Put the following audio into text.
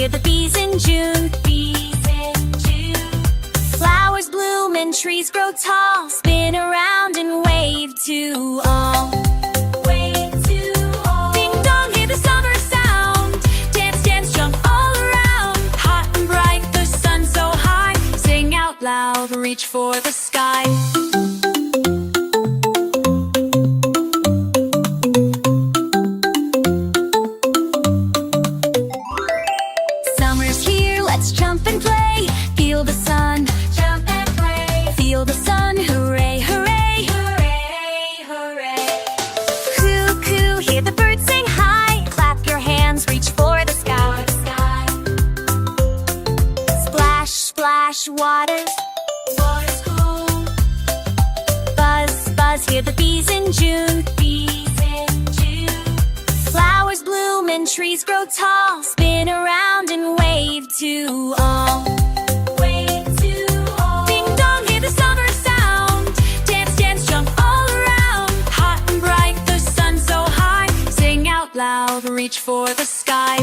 hear the bees in June. Bees in June. Flowers bloom and trees grow tall. Spin around and wave to all. Wave to all. Ding dong, hear the summer sound. Dance, dance, jump all around. Hot and bright, the sun so high. Sing out loud, reach for the sky. Summer's here, let's jump and play. Feel the sun, jump and play. Feel the sun, hooray, hooray. Hooray, hooray. Coo, coo, hear the birds sing high. Clap your hands, reach for the sky. Splash, splash, water. Water's cool. Buzz, buzz, hear the bees in June. Bees in June. Flowers bloom and trees grow tall. Spin around and wave to all. Wave to all. Ding dong, hear the summer sound. Dance, dance, jump all around. Hot and bright, the sun so high. Sing out loud, reach for the sky.